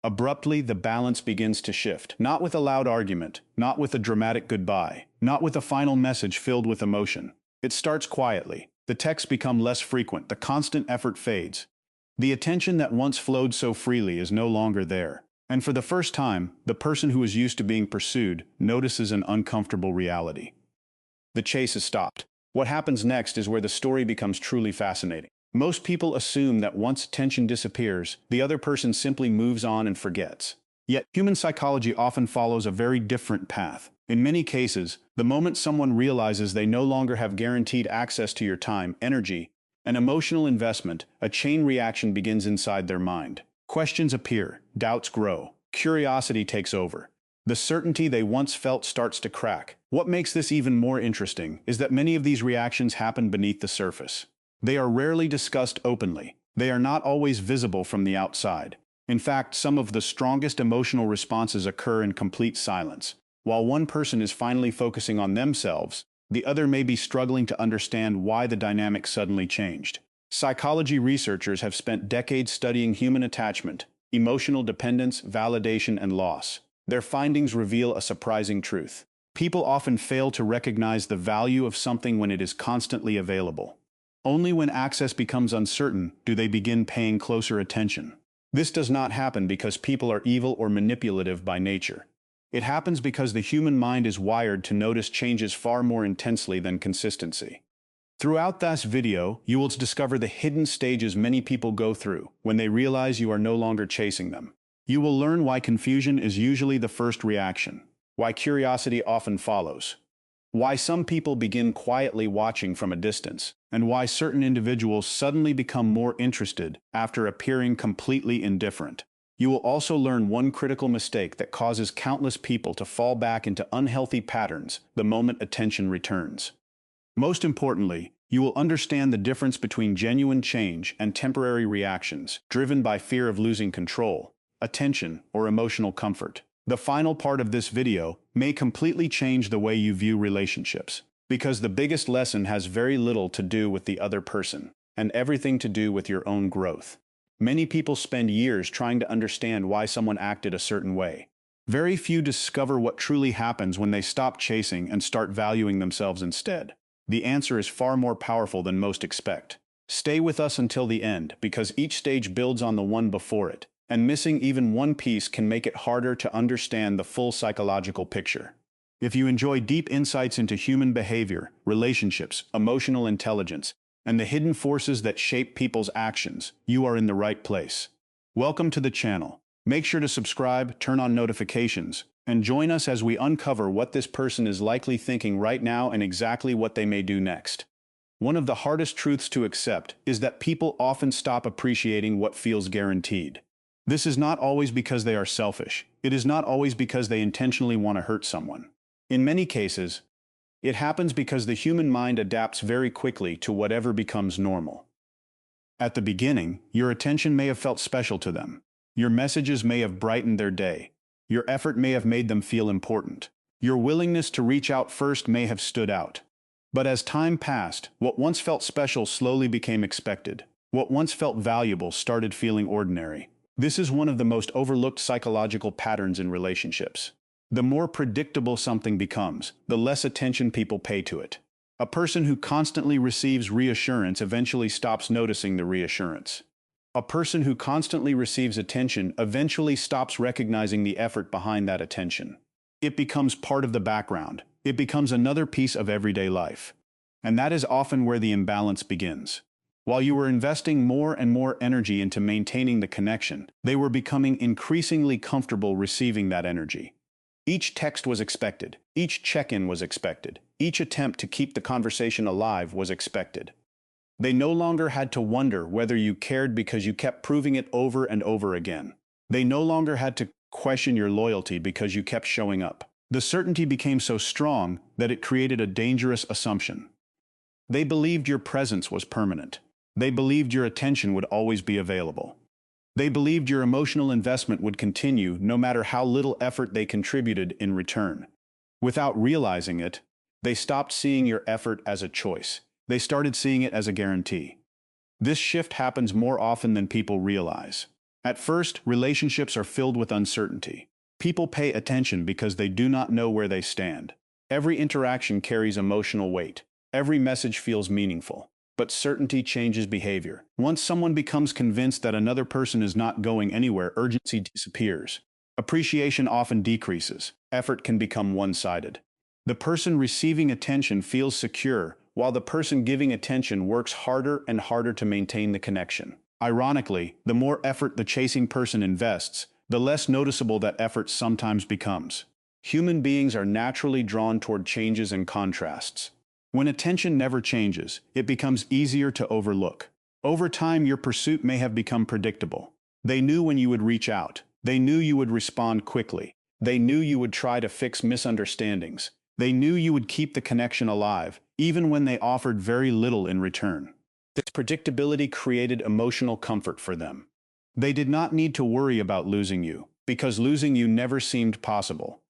Abruptly, the balance begins to shift. Not with a loud argument, not with a dramatic goodbye, not with a final message filled with emotion. It starts quietly. The texts become less frequent, the constant effort fades. The attention that once flowed so freely is no longer there. And for the first time, the person who is used to being pursued notices an uncomfortable reality. The chase is stopped. What happens next is where the story becomes truly fascinating. Most people assume that once attention disappears, the other person simply moves on and forgets. Yet, human psychology often follows a very different path. In many cases, the moment someone realizes they no longer have guaranteed access to your time, energy, and emotional investment, a chain reaction begins inside their mind. Questions appear, doubts grow, curiosity takes over. The certainty they once felt starts to crack. What makes this even more interesting is that many of these reactions happen beneath the surface. They are rarely discussed openly. They are not always visible from the outside. In fact, some of the strongest emotional responses occur in complete silence. While one person is finally focusing on themselves, the other may be struggling to understand why the dynamic suddenly changed. Psychology researchers have spent decades studying human attachment, emotional dependence, validation, and loss. Their findings reveal a surprising truth. People often fail to recognize the value of something when it is constantly available. Only when access becomes uncertain do they begin paying closer attention. This does not happen because people are evil or manipulative by nature. It happens because the human mind is wired to notice changes far more intensely than consistency. Throughout this video, you will discover the hidden stages many people go through when they realize you are no longer chasing them. You will learn why confusion is usually the first reaction, why curiosity often follows, why some people begin quietly watching from a distance, and why certain individuals suddenly become more interested after appearing completely indifferent. You will also learn one critical mistake that causes countless people to fall back into unhealthy patterns the moment attention returns. Most importantly, you will understand the difference between genuine change and temporary reactions driven by fear of losing control, attention, or emotional comfort. The final part of this video may completely change the way you view relationships, because the biggest lesson has very little to do with the other person, and everything to do with your own growth. Many people spend years trying to understand why someone acted a certain way. Very few discover what truly happens when they stop chasing and start valuing themselves instead. The answer is far more powerful than most expect. Stay with us until the end, because each stage builds on the one before it, and missing even one piece can make it harder to understand the full psychological picture. If you enjoy deep insights into human behavior, relationships, emotional intelligence, and the hidden forces that shape people's actions, you are in the right place. Welcome to the channel. Make sure to subscribe, turn on notifications, and join us as we uncover what this person is likely thinking right now and exactly what they may do next. One of the hardest truths to accept is that people often stop appreciating what feels guaranteed. This is not always because they are selfish. It is not always because they intentionally want to hurt someone. In many cases, it happens because the human mind adapts very quickly to whatever becomes normal. At the beginning, your attention may have felt special to them. Your messages may have brightened their day. Your effort may have made them feel important. Your willingness to reach out first may have stood out. But as time passed, what once felt special slowly became expected. What once felt valuable started feeling ordinary. This is one of the most overlooked psychological patterns in relationships. The more predictable something becomes, the less attention people pay to it. A person who constantly receives reassurance eventually stops noticing the reassurance. A person who constantly receives attention eventually stops recognizing the effort behind that attention. It becomes part of the background. It becomes another piece of everyday life. And that is often where the imbalance begins. While you were investing more and more energy into maintaining the connection, they were becoming increasingly comfortable receiving that energy. Each text was expected. Each check-in was expected. Each attempt to keep the conversation alive was expected. They no longer had to wonder whether you cared because you kept proving it over and over again. They no longer had to question your loyalty because you kept showing up. The certainty became so strong that it created a dangerous assumption. They believed your presence was permanent. They believed your attention would always be available. They believed your emotional investment would continue no matter how little effort they contributed in return. Without realizing it, they stopped seeing your effort as a choice. They started seeing it as a guarantee. This shift happens more often than people realize. At first, relationships are filled with uncertainty. People pay attention because they do not know where they stand. Every interaction carries emotional weight. Every message feels meaningful. But certainty changes behavior. Once someone becomes convinced that another person is not going anywhere, urgency disappears. Appreciation often decreases. Effort can become one-sided. The person receiving attention feels secure, while the person giving attention works harder and harder to maintain the connection. Ironically, the more effort the chasing person invests, the less noticeable that effort sometimes becomes. Human beings are naturally drawn toward changes and contrasts. When attention never changes, it becomes easier to overlook. Over time, your pursuit may have become predictable. They knew when you would reach out. They knew you would respond quickly. They knew you would try to fix misunderstandings. They knew you would keep the connection alive, even when they offered very little in return. This predictability created emotional comfort for them. They did not need to worry about losing you, because losing you never seemed possible.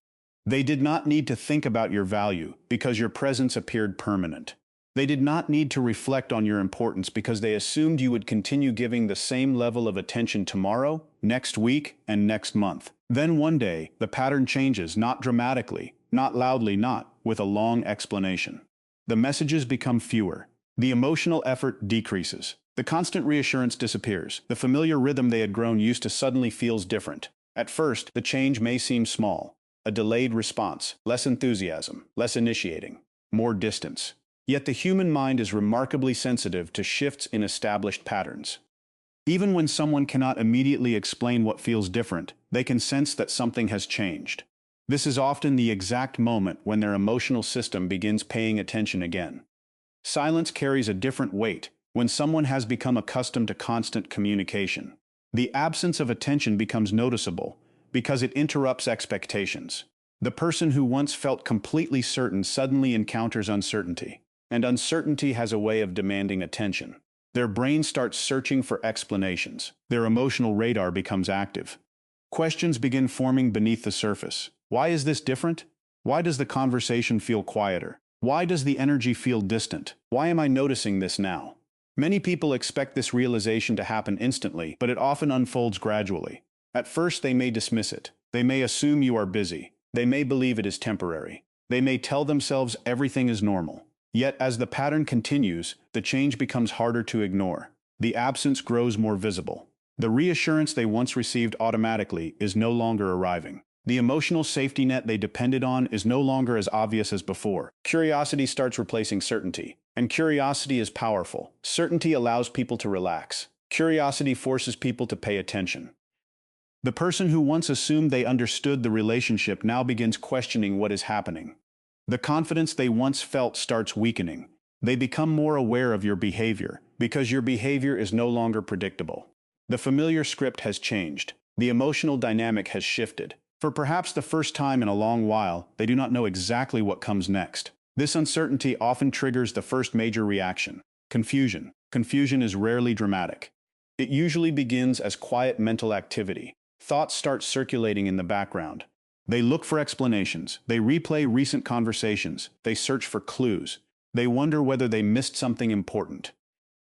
They did not need to think about your value, because your presence appeared permanent. They did not need to reflect on your importance because they assumed you would continue giving the same level of attention tomorrow, next week, and next month. Then one day, the pattern changes, not dramatically, not loudly, not with a long explanation. The messages become fewer. The emotional effort decreases. The constant reassurance disappears. The familiar rhythm they had grown used to suddenly feels different. At first, the change may seem small. A delayed response, less enthusiasm, less initiating, more distance. Yet the human mind is remarkably sensitive to shifts in established patterns. Even when someone cannot immediately explain what feels different, they can sense that something has changed. This is often the exact moment when their emotional system begins paying attention again. Silence carries a different weight when someone has become accustomed to constant communication. The absence of attention becomes noticeable because it interrupts expectations. The person who once felt completely certain suddenly encounters uncertainty, and uncertainty has a way of demanding attention. Their brain starts searching for explanations. Their emotional radar becomes active. Questions begin forming beneath the surface. Why is this different? Why does the conversation feel quieter? Why does the energy feel distant? Why am I noticing this now? Many people expect this realization to happen instantly, but it often unfolds gradually. At first, they may dismiss it. They may assume you are busy. They may believe it is temporary. They may tell themselves everything is normal. Yet, as the pattern continues, the change becomes harder to ignore. The absence grows more visible. The reassurance they once received automatically is no longer arriving. The emotional safety net they depended on is no longer as obvious as before. Curiosity starts replacing certainty. And curiosity is powerful. Certainty allows people to relax. Curiosity forces people to pay attention. The person who once assumed they understood the relationship now begins questioning what is happening. The confidence they once felt starts weakening. They become more aware of your behavior, because your behavior is no longer predictable. The familiar script has changed. The emotional dynamic has shifted. For perhaps the first time in a long while, they do not know exactly what comes next. This uncertainty often triggers the first major reaction: confusion. Confusion is rarely dramatic. It usually begins as quiet mental activity. Thoughts start circulating in the background. They look for explanations. They replay recent conversations. They search for clues. They wonder whether they missed something important.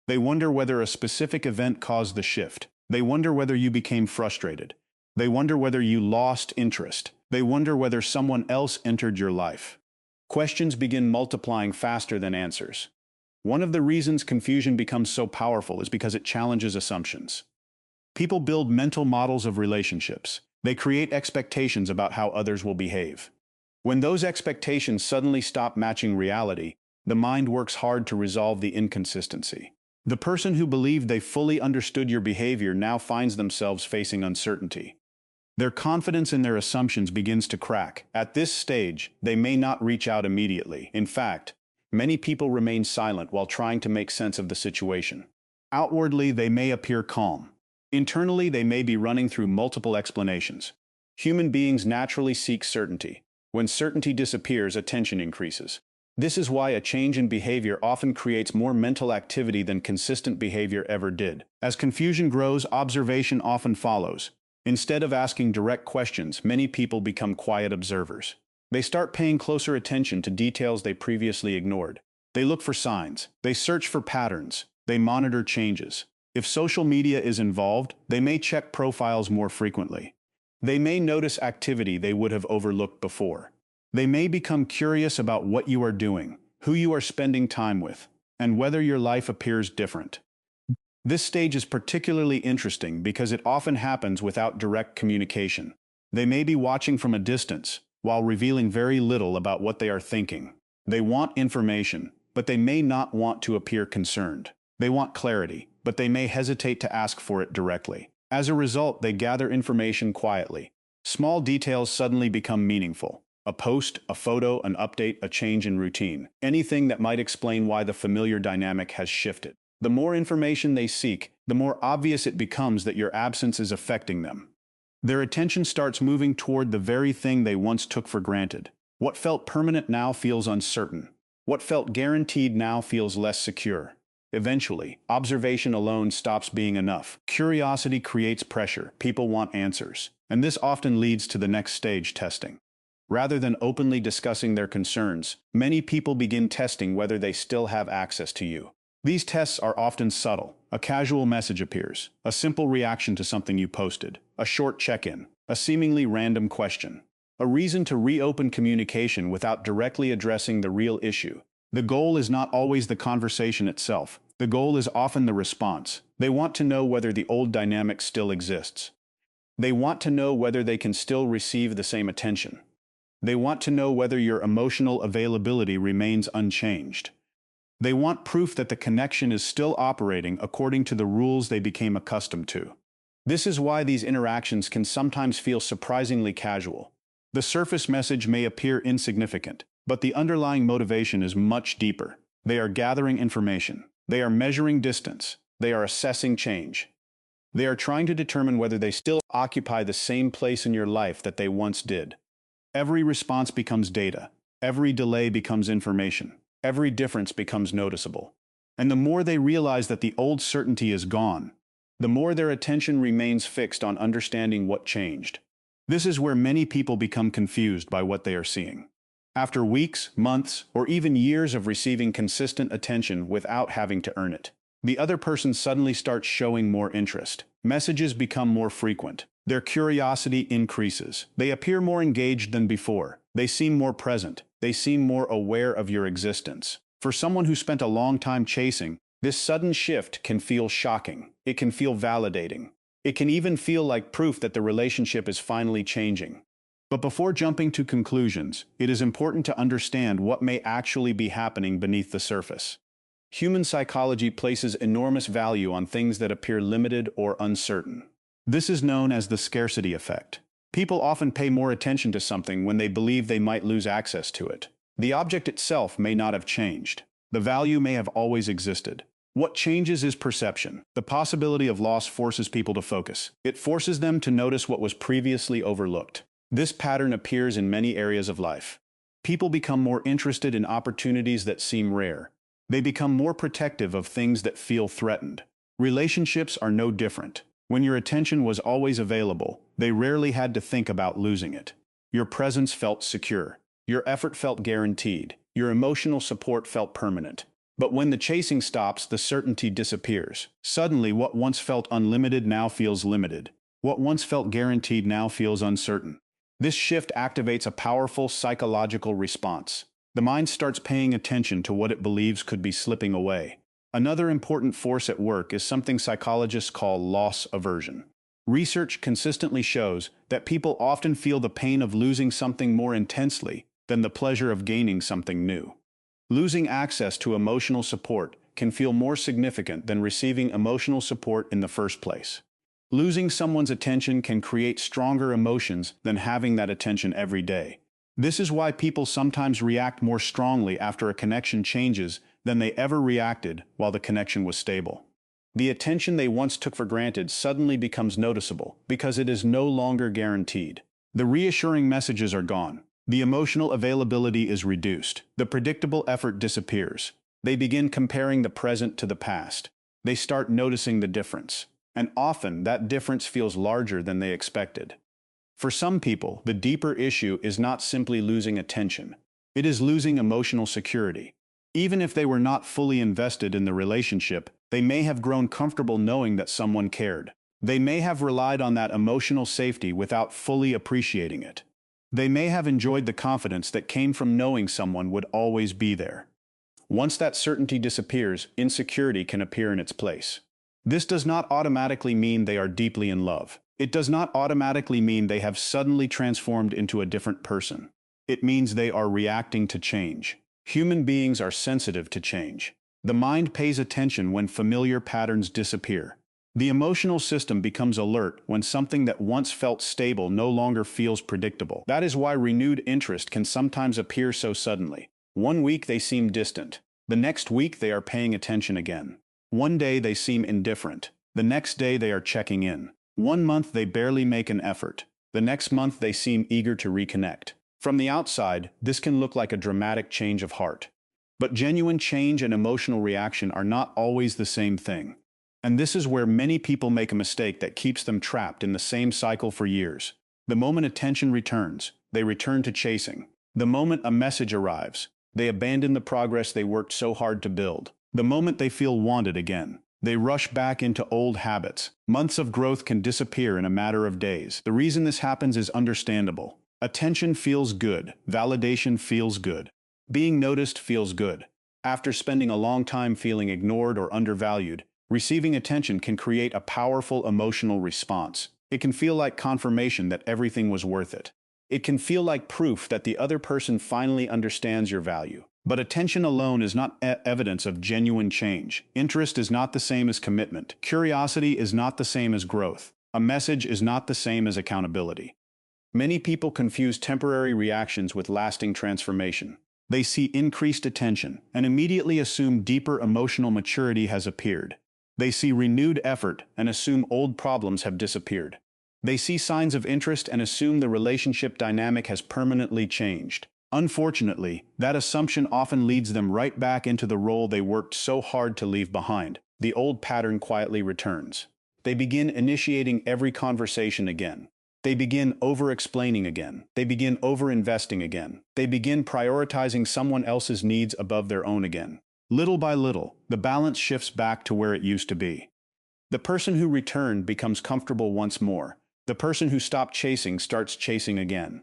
They wonder whether a specific event caused the shift. They wonder whether you became frustrated. They wonder whether you lost interest. They wonder whether someone else entered your life. Questions begin multiplying faster than answers. One of the reasons confusion becomes so powerful is because it challenges assumptions. People build mental models of relationships. They create expectations about how others will behave. When those expectations suddenly stop matching reality, the mind works hard to resolve the inconsistency. The person who believed they fully understood your behavior now finds themselves facing uncertainty. Their confidence in their assumptions begins to crack. At this stage, they may not reach out immediately. In fact, many people remain silent while trying to make sense of the situation. Outwardly, they may appear calm. Internally, they may be running through multiple explanations. Human beings naturally seek certainty. When certainty disappears, attention increases. This is why a change in behavior often creates more mental activity than consistent behavior ever did. As confusion grows, observation often follows. Instead of asking direct questions, many people become quiet observers. They start paying closer attention to details they previously ignored. They look for signs. They search for patterns. They monitor changes. If social media is involved, they may check profiles more frequently. They may notice activity they would have overlooked before. They may become curious about what you are doing, who you are spending time with, and whether your life appears different. This stage is particularly interesting because it often happens without direct communication. They may be watching from a distance, while revealing very little about what they are thinking. They want information, but they may not want to appear concerned. They want clarity, but they may hesitate to ask for it directly. As a result, they gather information quietly. Small details suddenly become meaningful. A post, a photo, an update, a change in routine. Anything that might explain why the familiar dynamic has shifted. The more information they seek, the more obvious it becomes that your absence is affecting them. Their attention starts moving toward the very thing they once took for granted. What felt permanent now feels uncertain. What felt guaranteed now feels less secure. Eventually, observation alone stops being enough. Curiosity creates pressure. People want answers. And this often leads to the next stage, testing. Rather than openly discussing their concerns, many people begin testing whether they still have access to you. These tests are often subtle. A casual message appears, a simple reaction to something you posted, a short check-in, a seemingly random question, a reason to reopen communication without directly addressing the real issue. The goal is not always the conversation itself. The goal is often the response. They want to know whether the old dynamic still exists. They want to know whether they can still receive the same attention. They want to know whether your emotional availability remains unchanged. They want proof that the connection is still operating according to the rules they became accustomed to. This is why these interactions can sometimes feel surprisingly casual. The surface message may appear insignificant, but the underlying motivation is much deeper. They are gathering information. They are measuring distance. They are assessing change. They are trying to determine whether they still occupy the same place in your life that they once did. Every response becomes data. Every delay becomes information. Every difference becomes noticeable. And the more they realize that the old certainty is gone, the more their attention remains fixed on understanding what changed. This is where many people become confused by what they are seeing. After weeks, months, or even years of receiving consistent attention without having to earn it, the other person suddenly starts showing more interest. Messages become more frequent. Their curiosity increases. They appear more engaged than before. They seem more present. They seem more aware of your existence. For someone who spent a long time chasing, this sudden shift can feel shocking. It can feel validating. It can even feel like proof that the relationship is finally changing. But before jumping to conclusions, it is important to understand what may actually be happening beneath the surface. Human psychology places enormous value on things that appear limited or uncertain. This is known as the scarcity effect. People often pay more attention to something when they believe they might lose access to it. The object itself may not have changed. The value may have always existed. What changes is perception. The possibility of loss forces people to focus. It forces them to notice what was previously overlooked. This pattern appears in many areas of life. People become more interested in opportunities that seem rare. They become more protective of things that feel threatened. Relationships are no different. When your attention was always available, they rarely had to think about losing it. Your presence felt secure. Your effort felt guaranteed. Your emotional support felt permanent. But when the chasing stops, the certainty disappears. Suddenly, what once felt unlimited now feels limited. What once felt guaranteed now feels uncertain. This shift activates a powerful psychological response. The mind starts paying attention to what it believes could be slipping away. Another important force at work is something psychologists call loss aversion. Research consistently shows that people often feel the pain of losing something more intensely than the pleasure of gaining something new. Losing access to emotional support can feel more significant than receiving emotional support in the first place. Losing someone's attention can create stronger emotions than having that attention every day. This is why people sometimes react more strongly after a connection changes than they ever reacted while the connection was stable. The attention they once took for granted suddenly becomes noticeable because it is no longer guaranteed. The reassuring messages are gone. The emotional availability is reduced. The predictable effort disappears. They begin comparing the present to the past. They start noticing the difference. And often that difference feels larger than they expected. For some people, the deeper issue is not simply losing attention. It is losing emotional security. Even if they were not fully invested in the relationship, They may have grown comfortable knowing that someone cared. They may have relied on that emotional safety without fully appreciating it. They may have enjoyed the confidence that came from knowing someone would always be there. Once that certainty disappears, insecurity can appear in its place. This does not automatically mean they are deeply in love. It does not automatically mean they have suddenly transformed into a different person. It means they are reacting to change. Human beings are sensitive to change. The mind pays attention when familiar patterns disappear. The emotional system becomes alert when something that once felt stable no longer feels predictable. That is why renewed interest can sometimes appear so suddenly. One week they seem distant. The next week they are paying attention again. One day they seem indifferent. The next day they are checking in. One month they barely make an effort. The next month they seem eager to reconnect. From the outside, this can look like a dramatic change of heart. But genuine change and emotional reaction are not always the same thing. And this is where many people make a mistake that keeps them trapped in the same cycle for years. The moment attention returns, they return to chasing. The moment a message arrives, they abandon the progress they worked so hard to build. The moment they feel wanted again, they rush back into old habits. Months of growth can disappear in a matter of days. The reason this happens is understandable. Attention feels good. Validation feels good. Being noticed feels good. After spending a long time feeling ignored or undervalued, receiving attention can create a powerful emotional response. It can feel like confirmation that everything was worth it. It can feel like proof that the other person finally understands your value. But attention alone is not evidence of genuine change. Interest is not the same as commitment. Curiosity is not the same as growth. A message is not the same as accountability. Many people confuse temporary reactions with lasting transformation. They see increased attention and immediately assume deeper emotional maturity has appeared. They see renewed effort and assume old problems have disappeared. They see signs of interest and assume the relationship dynamic has permanently changed. Unfortunately, that assumption often leads them right back into the role they worked so hard to leave behind. The old pattern quietly returns. They begin initiating every conversation again. They begin over-explaining again. They begin over-investing again. They begin prioritizing someone else's needs above their own again. Little by little, the balance shifts back to where it used to be. The person who returned becomes comfortable once more. The person who stopped chasing starts chasing again.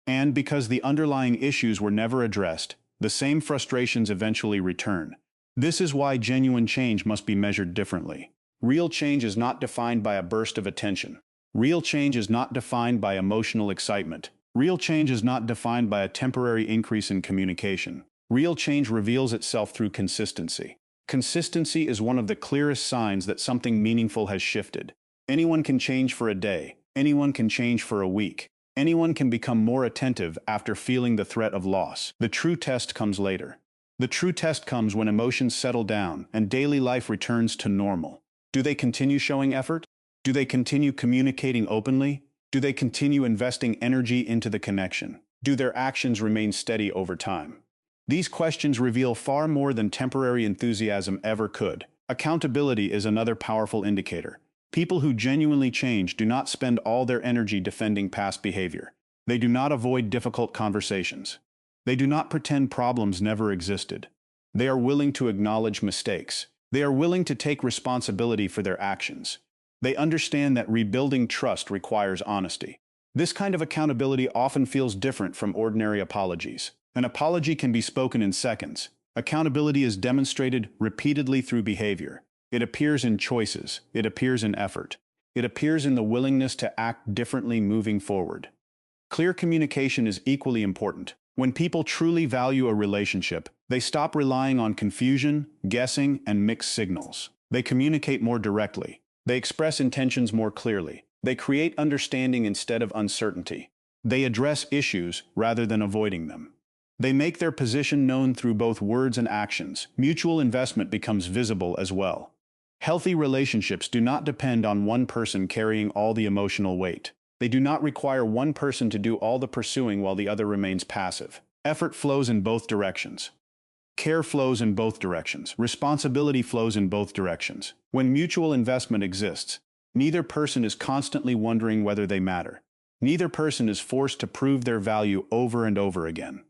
And because the underlying issues were never addressed, the same frustrations eventually return. This is why genuine change must be measured differently. Real change is not defined by a burst of attention. Real change is not defined by emotional excitement. Real change is not defined by a temporary increase in communication. Real change reveals itself through consistency. Consistency is one of the clearest signs that something meaningful has shifted. Anyone can change for a day. Anyone can change for a week. Anyone can become more attentive after feeling the threat of loss. The true test comes later. The true test comes when emotions settle down and daily life returns to normal. Do they continue showing effort? Do they continue communicating openly? Do they continue investing energy into the connection? Do their actions remain steady over time? These questions reveal far more than temporary enthusiasm ever could. Accountability is another powerful indicator. People who genuinely change do not spend all their energy defending past behavior. They do not avoid difficult conversations. They do not pretend problems never existed. They are willing to acknowledge mistakes. They are willing to take responsibility for their actions. They understand that rebuilding trust requires honesty. This kind of accountability often feels different from ordinary apologies. An apology can be spoken in seconds. Accountability is demonstrated repeatedly through behavior. It appears in choices. It appears in effort. It appears in the willingness to act differently moving forward. Clear communication is equally important. When people truly value a relationship, they stop relying on confusion, guessing, and mixed signals. They communicate more directly. They express intentions more clearly. They create understanding instead of uncertainty. They address issues rather than avoiding them. They make their position known through both words and actions. Mutual investment becomes visible as well. Healthy relationships do not depend on one person carrying all the emotional weight. They do not require one person to do all the pursuing while the other remains passive. Effort flows in both directions. Care flows in both directions. Responsibility flows in both directions. When mutual investment exists, neither person is constantly wondering whether they matter. Neither person is forced to prove their value over and over again.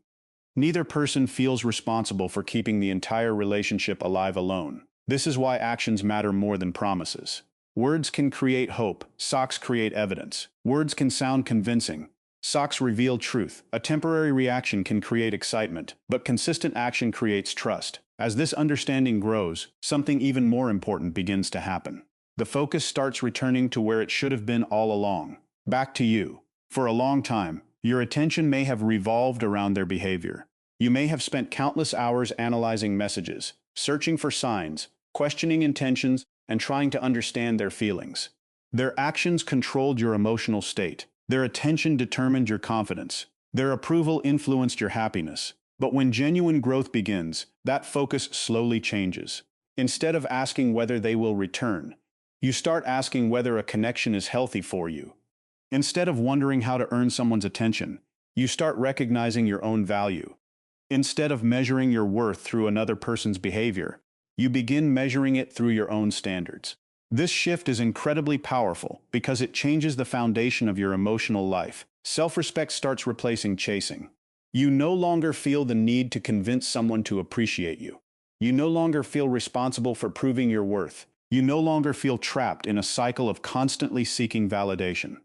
Neither person feels responsible for keeping the entire relationship alive alone. This is why actions matter more than promises. Words can create hope, socks create evidence. Words can sound convincing, socks reveal truth. A temporary reaction can create excitement, but consistent action creates trust. As this understanding grows, something even more important begins to happen. The focus starts returning to where it should have been all along. Back to you. For a long time, your attention may have revolved around their behavior. You may have spent countless hours analyzing messages, searching for signs, questioning intentions, and trying to understand their feelings. Their actions controlled your emotional state. Their attention determined your confidence. Their approval influenced your happiness. But when genuine growth begins, that focus slowly changes. Instead of asking whether they will return, you start asking whether a connection is healthy for you. Instead of wondering how to earn someone's attention, you start recognizing your own value. Instead of measuring your worth through another person's behavior, you begin measuring it through your own standards. This shift is incredibly powerful because it changes the foundation of your emotional life. Self-respect starts replacing chasing. You no longer feel the need to convince someone to appreciate you. You no longer feel responsible for proving your worth. You no longer feel trapped in a cycle of constantly seeking validation.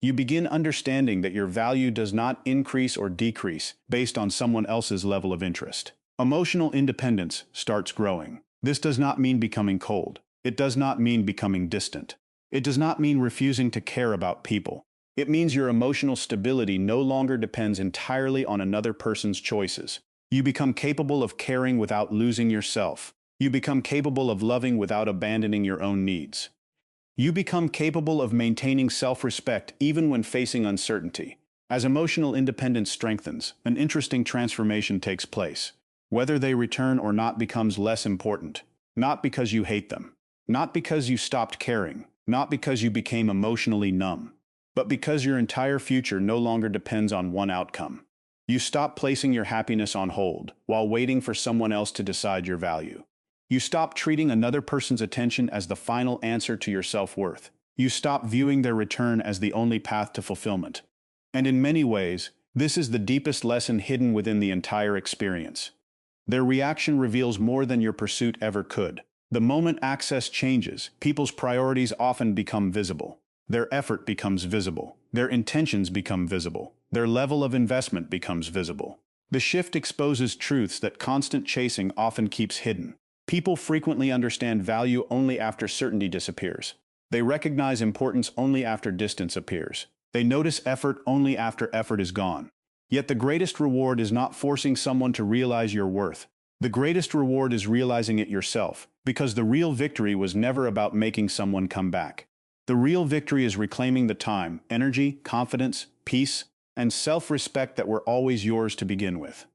You begin understanding that your value does not increase or decrease based on someone else's level of interest. Emotional independence starts growing. This does not mean becoming cold. It does not mean becoming distant. It does not mean refusing to care about people. It means your emotional stability no longer depends entirely on another person's choices. You become capable of caring without losing yourself. You become capable of loving without abandoning your own needs. You become capable of maintaining self-respect even when facing uncertainty. As emotional independence strengthens, an interesting transformation takes place. Whether they return or not becomes less important. Not because you hate them. Not because you stopped caring. Not because you became emotionally numb. But because your entire future no longer depends on one outcome. You stop placing your happiness on hold while waiting for someone else to decide your value. You stop treating another person's attention as the final answer to your self-worth. You stop viewing their return as the only path to fulfillment. And in many ways, this is the deepest lesson hidden within the entire experience. Their reaction reveals more than your pursuit ever could. The moment access changes, people's priorities often become visible. Their effort becomes visible. Their intentions become visible. Their level of investment becomes visible. The shift exposes truths that constant chasing often keeps hidden. People frequently understand value only after certainty disappears. They recognize importance only after distance appears. They notice effort only after effort is gone. Yet the greatest reward is not forcing someone to realize your worth. The greatest reward is realizing it yourself, because the real victory was never about making someone come back. The real victory is reclaiming the time, energy, confidence, peace, and self-respect that were always yours to begin with.